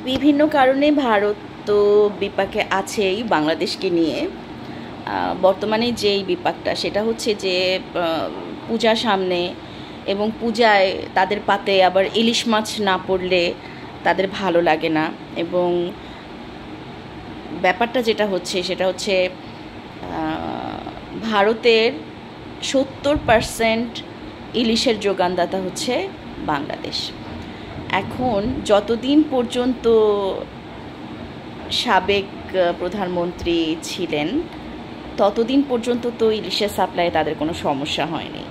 বিভিন্ন কারণে ভারত তো বিপাকে আছেই বাংলাদেশকে নিয়ে। বর্তমানে যেই বিপাকটা সেটা হচ্ছে যে পূজা সামনে, এবং পূজায় তাদের পাতে আবার ইলিশ মাছ না পড়লে তাদের ভালো লাগে না। এবং ব্যাপারটা যেটা হচ্ছে সেটা হচ্ছে ভারতের 70% ইলিশের যোগানদাতা হচ্ছে বাংলাদেশ। এখন যতদিন পর্যন্ত সাবেক প্রধানমন্ত্রী ছিলেন ততদিন পর্যন্ত তো ইলিশের সাপ্লাই তাদের কোনো সমস্যা হয়নি,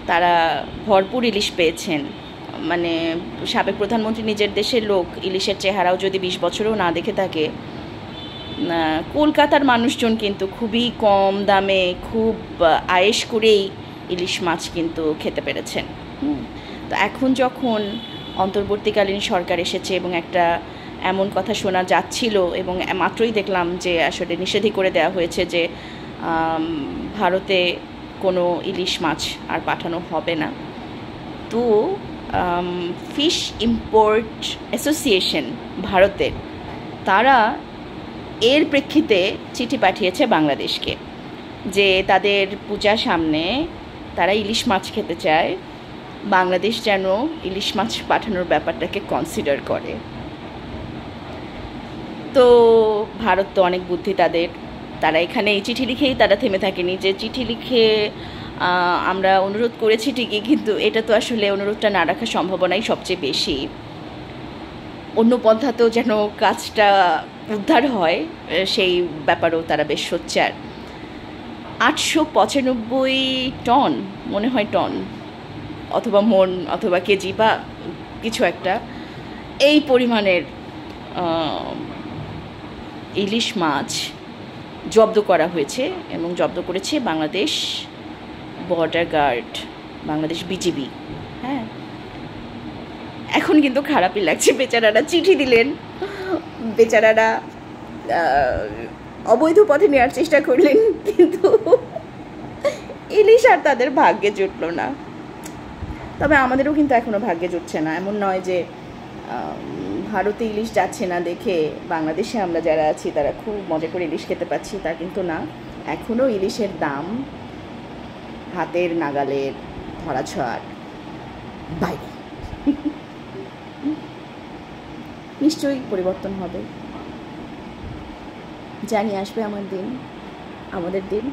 তারা ভরপুর ইলিশ পেয়েছেন। মানে সাবেক প্রধানমন্ত্রী নিজের দেশের লোক, ইলিশের চেহারাও যদি 20 বছরেও না দেখে থাকে, কলকাতার মানুষজন কিন্তু খুবই কম দামে খুব আয়েশ করেই ইলিশ মাছ কিন্তু খেতে পেরেছেন। তো এখন যখন অন্তর্বর্তীকালীন সরকার এসেছে এবং একটা এমন কথা শোনা যাচ্ছিল, এবং মাত্রই দেখলাম যে আসলে নিষেধই করে দেওয়া হয়েছে যে ভারতে কোনো ইলিশ মাছ আর পাঠানো হবে না। তো ফিশ ইম্পোর্ট অ্যাসোসিয়েশন ভারতের, তারা এর প্রেক্ষিতে চিঠি পাঠিয়েছে বাংলাদেশকে যে তাদের পূজার সামনে তারা ইলিশ মাছ খেতে চায়, বাংলাদেশ যেন ইলিশ মাছ পাঠানোর ব্যাপারটাকে কনসিডার করে। তো ভারত তো অনেক বুদ্ধি তাদের, তারা এখানে এই চিঠি লিখেই তারা থেমে থাকেনি যে চিঠি লিখে আমরা অনুরোধ করেছি ঠিকই, কিন্তু এটা তো আসলে অনুরোধটা না রাখার সম্ভাবনাই সবচেয়ে বেশি। অন্য পন্থাতেও যেন কাজটা উদ্ধার হয় সেই ব্যাপারেও তারা বেশ সোচ্চার। 895 টন মনে হয়, টন অথবা মন অথবা কেজি বা কিছু একটা, এই পরিমাণের ইলিশ মাছ জব্দ করা হয়েছে, এবং জব্দ করেছে Bangladesh border guard, Bangladesh BGB. হ্যাঁ, এখন কিন্তু খারাপই লাগছে, বেচারারা চিঠি দিলেন, বেচারারা অবৈধ পথে নেওয়ার চেষ্টা করলেন, কিন্তু ইলিশ আর তাদের ভাগ্যে জুটল না। তবে আমাদেরও কিন্তু এখনও ভাগ্যে জুটছে না। এমন নয় যে ভারতে ইলিশ যাচ্ছে না দেখে বাংলাদেশে আমরা যারা আছি তারা খুব মজা করে ইলিশ খেতে পাচ্ছি, তা কিন্তু না। এখনও ইলিশের দাম হাতের নাগালের, ধরাছোঁয়ার বাইরে। নিশ্চয়ই পরিবর্তন হবে, জানি আসবে আমাদের দিন।